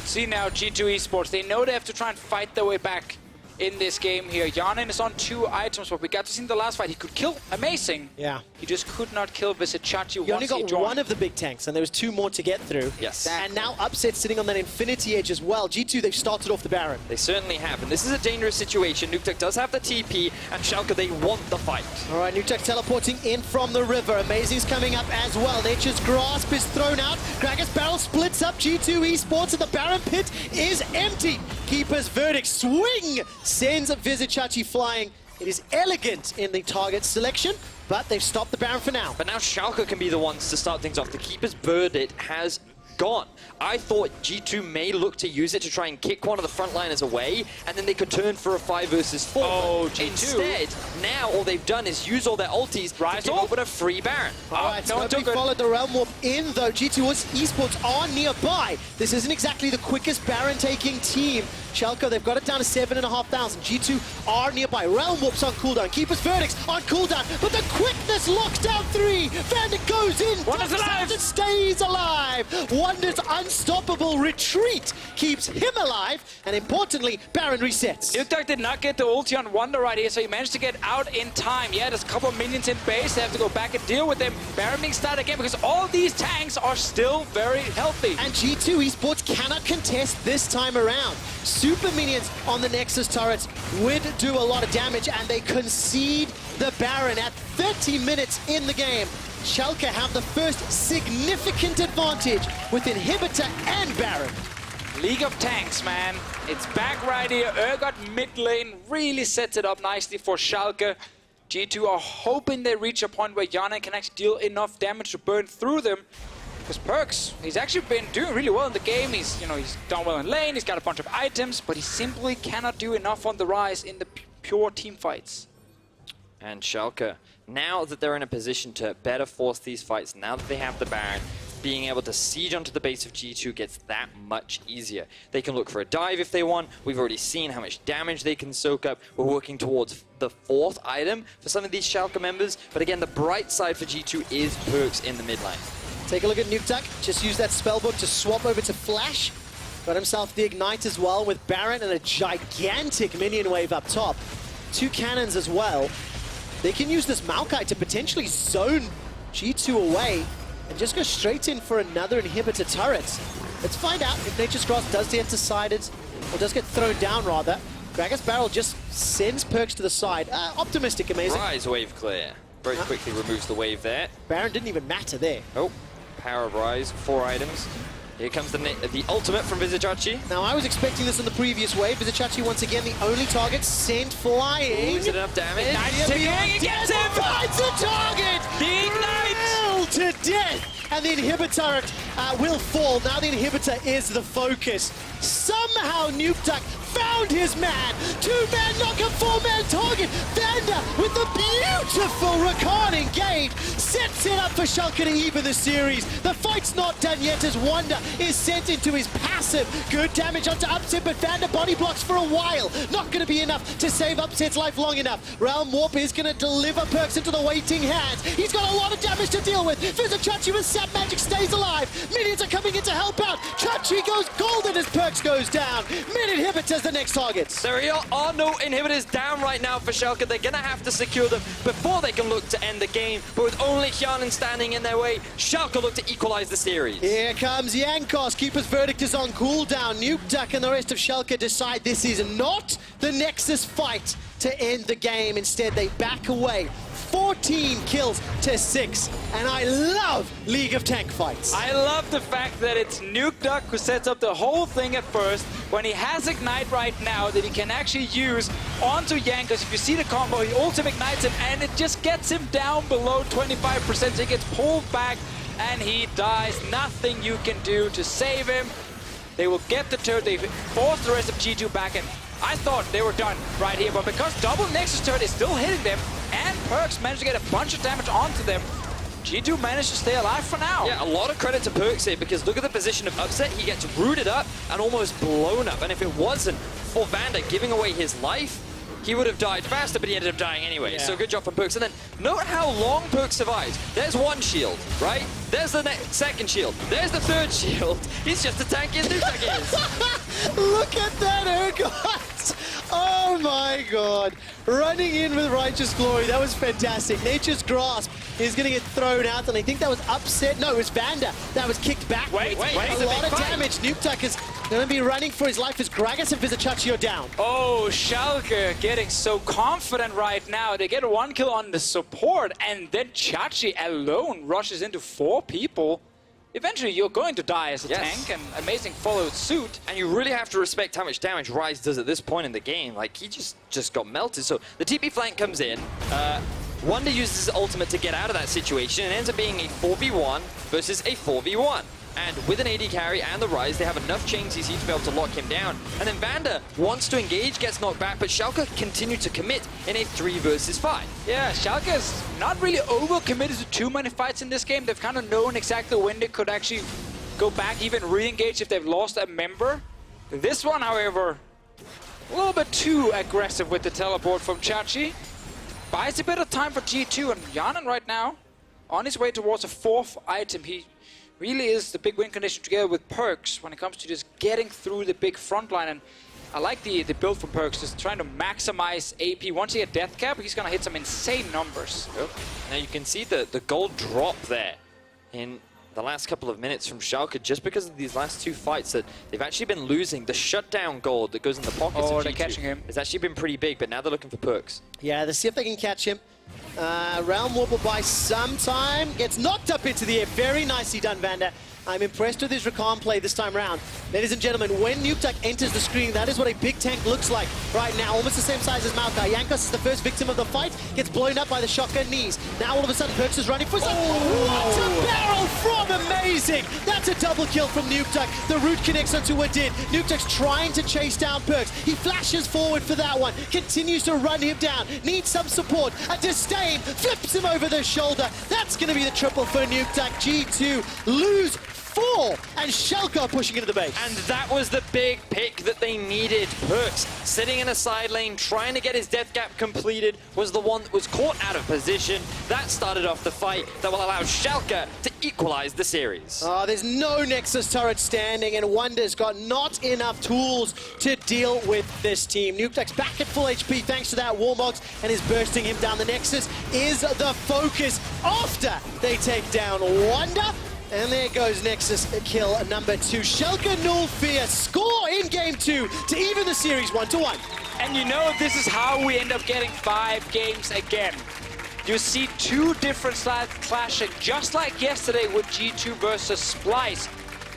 See now, G2 eSports, they know they have to try and fight their way back in this game here. Hjärnan is on 2 items, but we got to see in the last fight, he could kill Amazing. Yeah. He just could not kill Vizicsacsi once You only got joined. 1 of the big tanks, and there was 2 more to get through. Yes. And now Upset sitting on that Infinity Edge as well. G2, they've started off the Baron. They certainly have, and this is a dangerous situation. NukeDuck does have the TP, and Schalke, they want the fight. All right, NukeDuck teleporting in from the river. Amazing's coming up as well. Nature's Grasp is thrown out. Gragas barrel splits up G2 eSports, and the Baron pit is empty. Keeper's verdict, swing, sends Vizicsacsi flying. It is elegant in the target selection, but they've stopped the Baron for now. But now Schalke can be the ones to start things off. The Keeper's verdict has gone. I thought G2 may look to use it to try and kick one of the frontliners away, and then they could turn for a 5 versus 4. Oh, G2. Instead, now all they've done is use all their ultis to give open a free Baron. All right, no one followed the Realm Warp in, though. G2 eSports are nearby. This isn't exactly the quickest Baron-taking team. Schalke, they've got it down to 7,500. G2 are nearby. Realm Warp's on cooldown. Keeper's Verdict's on cooldown. But the quickness locks down 3. Vander goes in. Wunder's alive. And stays alive. Wunder's unstoppable retreat keeps him alive. And importantly, Baron resets. NukeDuck did not get the ulti on Wunder right here, so he managed to get out in time. Yeah, there's a couple of minions in base. They have to go back and deal with them. Baron being started again because all these tanks are still very healthy. And G2 eSports cannot contest this time around. Super minions on the Nexus turrets would do a lot of damage, and they concede the Baron at 30 minutes in the game. Schalke have the first significant advantage with Inhibitor and Baron. League of Tanks, man. It's back right here. Urgot mid lane really sets it up nicely for Schalke. G2 are hoping they reach a point where Hjärnan can actually deal enough damage to burn through them. Because PerkZ, he's actually been doing really well in the game. He's done well in lane, he's got a bunch of items, but he simply cannot do enough on the Ryze in the pure team fights. And Schalke, now that they're in a position to better force these fights, now that they have the Baron, being able to siege onto the base of G2 gets that much easier. They can look for a dive if they want. We've already seen how much damage they can soak up. We're working towards the 4th item for some of these Schalke members. But again, the bright side for G2 is PerkZ in the mid lane. Take a look at NukeDuck. Just use that spellbook to swap over to Flash. Got himself the Ignite as well with Baron and a gigantic minion wave up top. 2 cannons as well. They can use this Maokai to potentially zone G2 away and just go straight in for another inhibitor turret. Let's find out if Nature's Cross does get decided, or does get thrown down rather. Gragas Barrel just sends PerkZ to the side. Optimistic, amazing. Ryze wave clear. Very quickly removes the wave there. Baron didn't even matter there. Oh, power of Ryze, 4 items. Here comes the ultimate from Vizicsacsi. Now, I was expecting this in the previous wave. Vizicsacsi, once again, the only target sent flying. Is it enough damage? He gets him! Finds the target! The Ignite! Drilled to death! And the inhibitor will fall. Now the inhibitor is the focus. Somehow NukeDuck found his man. 2-man knocker, 4-man target. Vander with the beautiful Rakan engage. Sets it up for Schalke to even the series. The fight's not done yet as Wunder is sent into his passive. Good damage onto Upset, but Vander body blocks for a while. Not going to be enough to save Upset's life long enough. Realm Warp is going to deliver PerkZ into the waiting hands. He's got a lot of damage to deal with. Vizicsacsi with Sap Magic stays alive. Minions are coming in to help out. Chachi goes golden as PerkZ goes down. Mid inhibitors the next targets. There are no inhibitors down right now for Schalke. They're going to have to secure them before they can look to end the game. But with only Hjärnan standing in their way, Schalke look to equalize the series. Here comes Jankos. Keeper's Verdict is on cooldown. NukeDuck and the rest of Schalke decide this is not the Nexus fight to end the game. Instead, they back away. 14 kills to 6, and I love League of Tank fights. I love the fact that it's NukeDuck who sets up the whole thing at first, when he has Ignite right now that he can actually use onto Jankos. If you see the combo, he ultimate ignites him, and it just gets him down below 25%, so he gets pulled back, and he dies. Nothing you can do to save him. They will get the turret, they force the rest of G2 back, and I thought they were done right here, but because double Nexus turret is still hitting them, and PerkZ managed to get a bunch of damage onto them, G2 managed to stay alive for now. Yeah, a lot of credit to PerkZ here, because look at the position of Upset. He gets rooted up and almost blown up, and if it wasn't for Vander giving away his life, he would have died faster, but he ended up dying anyway. Yeah. So good job from PerkZ. And then note how long PerkZ survives. There's one shield, right? There's the second shield. There's the third shield. He's just as tanky as NukeDuck is. Look at that Urgot! Oh my god. Running in with Righteous Glory. That was fantastic. Nature's Grasp is going to get thrown out, and I think that was Upset. No, it was Vander that was kicked back. Wait, a lot of damage. NukeDuck is going to be running for his life as Gragas and Vizicsacsi are down. Oh, Schalke getting so confident right now. They get 1 kill on the support, and then Chachi alone rushes into 4 people. Eventually, you're going to die as a tank, and Amazing followed suit. And you really have to respect how much damage Ryze does at this point in the game. Like, he just got melted. So the TP flank comes in. Wunder uses his ultimate to get out of that situation, and ends up being a 4v1 versus a 4v1. And with an AD carry and the Ryze, they have enough chain CC to be able to lock him down. And then Vander wants to engage, gets knocked back, but Schalke continue to commit in a 3 versus 5. Yeah, Schalke is not really over-committed to too many fights in this game. They've kind of known exactly when they could actually go back, even re-engage if they've lost a member. This one, however, a little bit too aggressive with the teleport from Chachi. Buys a bit of time for G2, and Hjärnan right now, on his way towards a 4th item. He really is the big win condition together with PerkZ when it comes to just getting through the big front line. And I like the build from PerkZ, just trying to maximize AP. Once he hit death cap, he's going to hit some insane numbers. Yep. Now you can see the gold drop there in the last couple of minutes from Schalke, just because of these last 2 fights that they've actually been losing. The shutdown gold that goes in the pockets of G2 they're catching him. has actually been pretty big, but now they're looking for PerkZ. Yeah, let's see if they can catch him. Realm Warp will buy some time. Gets knocked up into the air. Very nicely done, Vander. I'm impressed with his Rakan play this time around. Ladies and gentlemen, when NukeDuck enters the screen, that is what a big tank looks like right now. Almost the same size as Maokai. Jankos is the first victim of the fight. Gets blown up by the shotgun knees. Now all of a sudden, PerkZ is running for his life. What a barrel from Amazing! That's a a double kill from NukeDuck. The root connects onto Wadid. NukeDuck's trying to chase down PerkZ. He flashes forward for that one. Continues to run him down. Needs some support. A disdain flips him over the shoulder. That's going to be the triple for NukeDuck. G2 lose 4, and Schalke are pushing into the base. And that was the big pick that they needed. PerkZ, sitting in a side lane, trying to get his death gap completed, was the one that was caught out of position. That started off the fight that will allow Schalke to equalize the series. Oh, there's no Nexus turret standing, and Wunder's got not enough tools to deal with this team. NukeDuck's back at full HP thanks to that Warmox, and is bursting him down. The Nexus is the focus after they take down Wunder. And there goes Nexus kill number 2. Schalke null fear score in game 2 to even the series 1-1. And you know, this is how we end up getting 5 games again. You see 2 different sides clashing, just like yesterday with G2 versus Splice.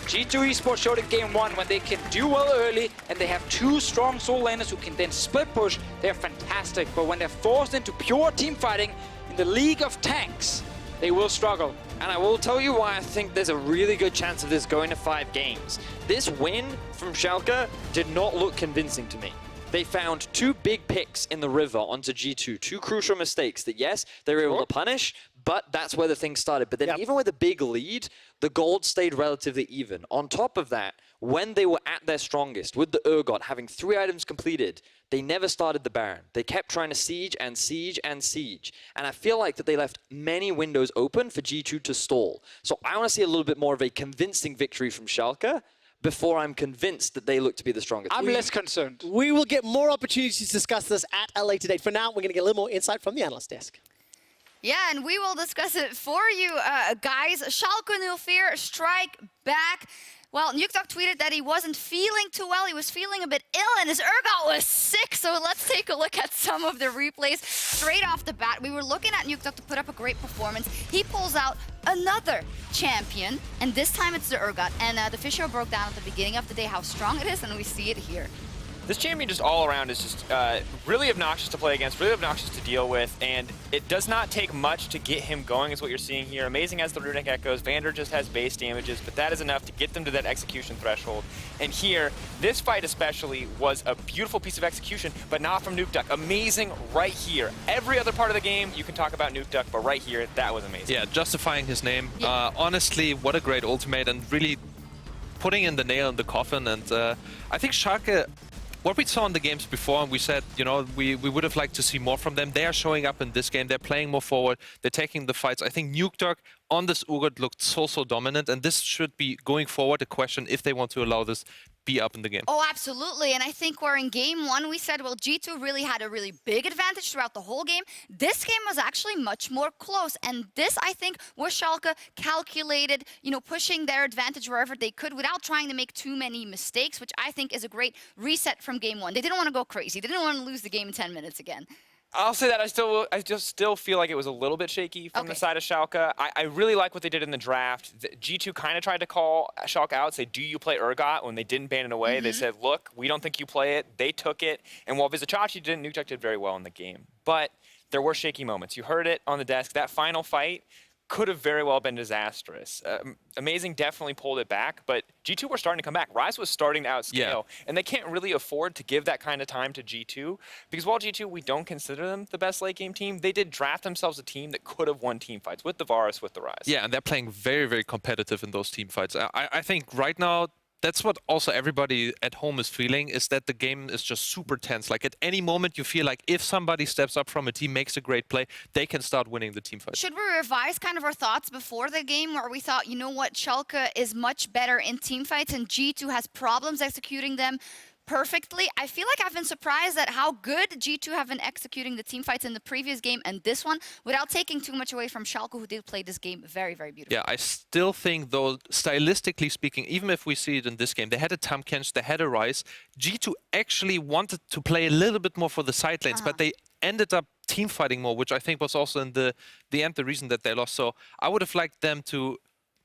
G2 eSports showed in game 1 when they can do well early and they have 2 strong soul laners who can then split push, they're fantastic. But when they're forced into pure team fighting in the League of Tanks, they will struggle. And I will tell you why I think there's a really good chance of this going to 5 games. This win from Schalke did not look convincing to me. They found 2 big picks in the river onto G2, 2 crucial mistakes that, yes, they were able to punish, but that's where the thing started. But then even with a big lead, the gold stayed relatively even. On top of that, when they were at their strongest, with the Urgot having 3 items completed, they never started the Baron. They kept trying to siege and siege and siege. And I feel like that they left many windows open for G2 to stall. So I want to see a little bit more of a convincing victory from Schalke before I'm convinced that they look to be the strongest. I'm less concerned. We will get more opportunities to discuss this at a later date. For now, we're going to get a little more insight from the analyst desk. Yeah, and we will discuss it for you, guys. Schalke null fear, strike back. Well, NukeDuck tweeted that he wasn't feeling too well. He was feeling a bit ill, and his Urgot was sick. So let's take a look at some of the replays straight off the bat. We were looking at NukeDuck to put up a great performance. He pulls out another champion, and this time it's the Urgot. And Deficio broke down at the beginning of the day how strong it is, and we see it here. This champion just all around is just really obnoxious to play against, really obnoxious to deal with, and it does not take much to get him going is what you're seeing here. Amazing as the runic echoes, Vander just has base damages, but that is enough to get them to that execution threshold. And here, this fight especially was a beautiful piece of execution, but not from NukeDuck. Amazing right here. Every other part of the game, you can talk about NukeDuck, but right here, that was amazing. Yeah, justifying his name. Honestly, what a great ultimate, and really putting in the nail in the coffin. And I think Schalke, what we saw in the games before, and we said, you know, we would have liked to see more from them. They are showing up in this game. They're playing more forward. They're taking the fights. I think NukeDuck on this Urgot looked so dominant, and this should be, going forward, a question if they want to allow this be up in the game. Oh, absolutely. And I think where in game 1 we said, well, G2 really had a really big advantage throughout the whole game. This game was actually much more close. And this, I think, was Schalke calculated, you know, pushing their advantage wherever they could without trying to make too many mistakes, which I think is a great reset from game 1. They didn't want to go crazy. They didn't want to lose the game in 10 minutes again. I'll say that I just still feel like it was a little bit shaky from the side of Schalke. I really like what they did in the draft. G2 kind of tried to call Schalke out, say, do you play Urgot? When they didn't ban it away, they said, look, we don't think you play it. They took it. And while Vizicsacsi didn't, NukeDuck did very well in the game. But there were shaky moments. You heard it on the desk. That final fight could have very well been disastrous. Amazing definitely pulled it back, but G2 were starting to come back. Ryze was starting to outscale, and they can't really afford to give that kind of time to G2, because while G2, we don't consider them the best late game team, they did draft themselves a team that could have won team fights with the Varus, with the Ryze. Yeah, and they're playing very competitive in those team fights. I think right now, that's what also everybody at home is feeling, is that the game is just super tense. Like at any moment you feel like if somebody steps up from a team, makes a great play, they can start winning the team fight. Should we revise kind of our thoughts before the game where we thought, you know what, Schalke is much better in team fights and G2 has problems executing them perfectly? I feel like I've been surprised at how good G2 have been executing the team fights in the previous game and this one without taking too much away from Schalke, who did play this game very beautifully. Yeah, I still think, though, stylistically speaking, even if we see it in this game, they had a Tahm Kench, they had a Ryze. G2 actually wanted to play a little bit more for the side lanes, but they ended up team fighting more, which I think was also in the end the reason that they lost. So I would have liked them to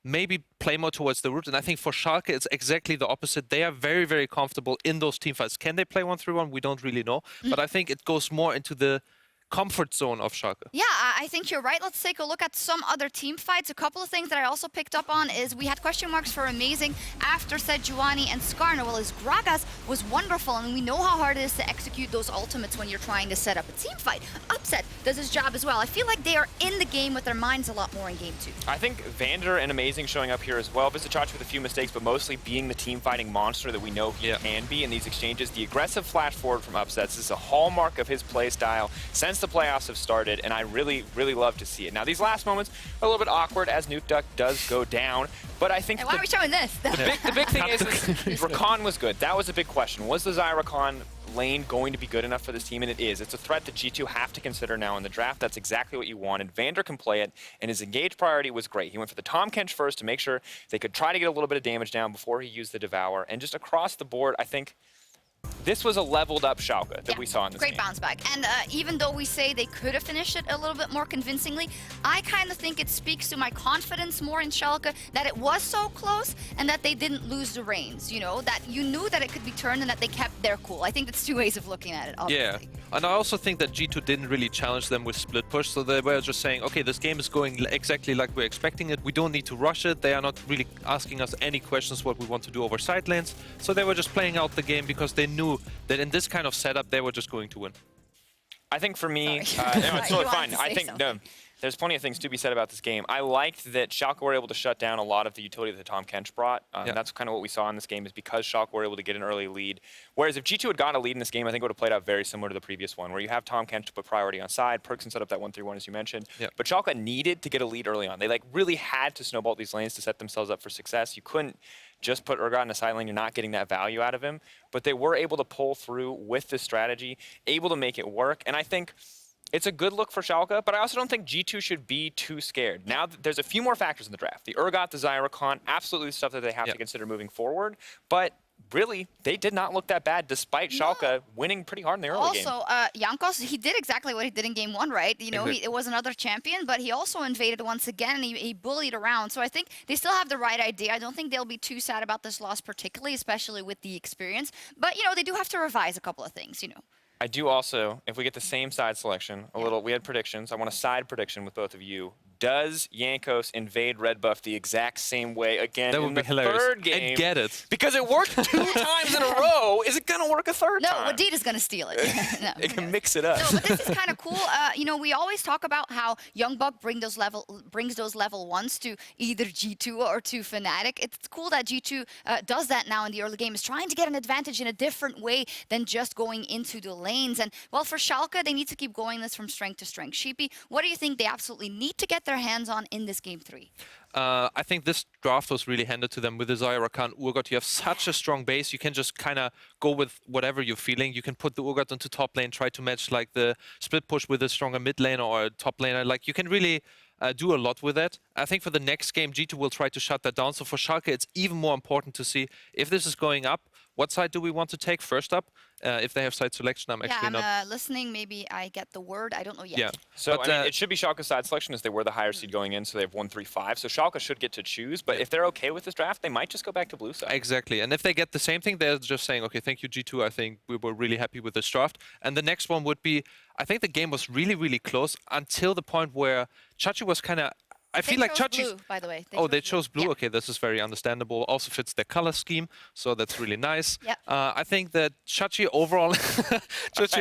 maybe play more towards the root. And I think for Schalke, it's exactly the opposite. They are very comfortable in those team fights. Can they play 1-3-1? We don't really know. But I think it goes more into the comfort zone of Schalke. Yeah, I think you're right. Let's take a look at some other team fights. A couple of things that I also picked up on is we had question marks for Amazing after Sejuani and Skarner. Well, his Gragas was wonderful, and we know how hard it is to execute those ultimates when you're trying to set up a team fight. Upset does his job as well. I feel like they are in the game with their minds a lot more in Game 2. I think Vander and Amazing showing up here as well. Vizicsacsi with a few mistakes, but mostly being the team fighting monster that we know he can be in these exchanges. The aggressive flash forward from upsets is a hallmark of his play style since the playoffs have started, and I really, really love to see it. Now, these last moments are a little bit awkward as NukeDuck does go down, but I think Hey, why are we showing this? the big thing is Rakan was good. That was a big question. Was the Xayah Rakan lane going to be good enough for this team? And it is. It's a threat that G2 have to consider now in the draft. That's exactly what you wanted. Vander can play it, and his engaged priority was great. He went for the Tahm Kench first to make sure they could try to get a little bit of damage down before he used the Devour. And just across the board, I think this was a leveled up Schalke that we saw in this great game. bounce back. And even though we say they could have finished it a little bit more convincingly, I kind of think it speaks to my confidence more in Schalke that it was so close and that they didn't lose the reins, you know, that you knew that it could be turned and that they kept their cool. I think that's two ways of looking at it, obviously. Yeah, and I also think that G2 didn't really challenge them with split push, so they were just saying, okay, this game is going exactly like we're expecting it. We don't need to rush it. They are not really asking us any questions what we want to do over side lanes. So they were just playing out the game because they knew that in this kind of setup, they were just going to win. I think for me, no, Sorry. it's totally You fine. wanted to I say think something. there's plenty of things to be said about this game. I liked that Schalke were able to shut down a lot of the utility that Tahm Kench brought. That's kind of what we saw in this game, is because Schalke were able to get an early lead. Whereas if G2 had gotten a lead in this game, I think it would have played out very similar to the previous one, where you have Tahm Kench to put priority on side, PerkZ set up that 1-3-1 as you mentioned. But Schalke needed to get a lead early on. They like really had to snowball these lanes to set themselves up for success. You couldn't just put Urgot in a side lane, you're not getting that value out of him. But they were able to pull through with this strategy, able to make it work. And I think it's a good look for Schalke, but I also don't think G2 should be too scared. Now, there's a few more factors in the draft. The Urgot, the Xayah Rakan, absolutely stuff that they have to consider moving forward. But really, they did not look that bad, despite Schalke winning pretty hard in the early game. Also, Jankos, he did exactly what he did in Game 1, right? You know, it was another champion, but he also invaded once again, and he bullied around. So I think they still have the right idea. I don't think they'll be too sad about this loss particularly, especially with the experience. But, you know, they do have to revise a couple of things, you know. I do also, if we get the same side selection, we had predictions. I want a side prediction with both of you. Does Jankos invade red buff the exact same way again in the third game? And get it. Because it worked 2 times in a row. Is it going to work a third time? No, Wadid is going to steal it. No, it can mix it up. No, but this is kind of cool. You know, we always talk about how YoungBuck brings those level 1s to either G2 or to Fnatic. It's cool that G2 does that now in the early game, is trying to get an advantage in a different way than just going into the lanes. And, well, for Schalke, they need to keep going this from strength to strength. Sheepy, what do you think they absolutely need to get their hands on in this Game 3? I think this draft was really handed to them with the Xayah Rakan Urgot. You have such a strong base. You can just kind of go with whatever you're feeling. You can put the Urgot into top lane, try to match like the split push with a stronger mid lane or a top laner. Like, you can really do a lot with that. I think for the next game, G2 will try to shut that down. So for Schalke, it's even more important to see if this is going up. What side do we want to take first up? If they have side selection, I'm actually not... I'm listening. Maybe I get the word. I don't know yet. Yeah. So I mean, it should be Schalke's side selection, as they were the higher seed going in, so they have 1-3-5. So Schalke should get to choose, but if they're okay with this draft, they might just go back to blue side. Exactly. And if they get the same thing, they're just saying, okay, thank you, G2. I think we were really happy with this draft. And the next one would be, I think the game was really, really close until the point where Chachi was kind of... I feel like Chachi. Blue, by the way. They chose blue. Yeah. Okay, this is very understandable. Also fits their color scheme, so that's really nice. Yep. I think that Chachi overall,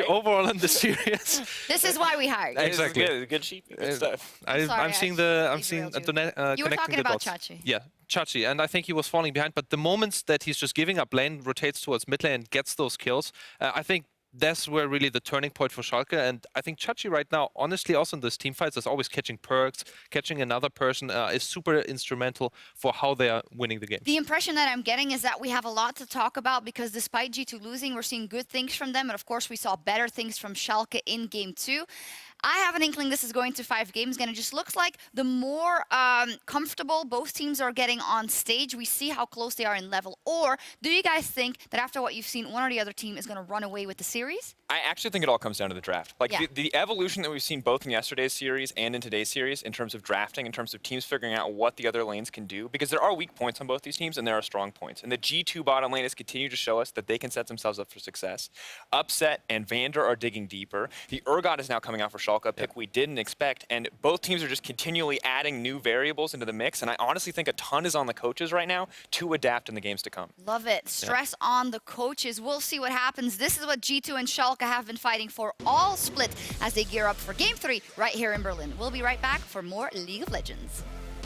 overall in the series. This is why we hired you. Exactly. Good sheep. Good stuff. I'm seeing You were talking about dots. Chachi. Yeah, Chachi, and I think he was falling behind. But the moments that he's just giving up lane, rotates towards mid lane, and gets those kills, I think that's where really the turning point for Schalke. And I think Chachi right now, honestly, also in this team fights, is always catching PerkZ, catching another person, is super instrumental for how they are winning the game. The impression that I'm getting is that we have a lot to talk about, because despite G2 losing, we're seeing good things from them. And of course, we saw better things from Schalke in Game 2. I have an inkling this is going to 5 games again. It just looks like the more comfortable both teams are getting on stage, we see how close they are in level. Or do you guys think that after what you've seen, one or the other team is going to run away with the series? I actually think it all comes down to the draft. Like Yeah. the evolution that we've seen both in yesterday's series and in today's series in terms of drafting, in terms of teams figuring out what the other lanes can do, because there are weak points on both these teams and there are strong points. And the G2 bottom lane has continued to show us that they can set themselves up for success. Upset and Vander are digging deeper. The Urgot is now coming out for Schalke, a pick we didn't expect, and both teams are just continually adding new variables into the mix, and I honestly think a ton is on the coaches right now to adapt in the games to come. Love it. Stress on the coaches. We'll see what happens. This is what G2 and Schalke have been fighting for all split as they gear up for Game 3 right here in Berlin. We'll be right back for more League of Legends.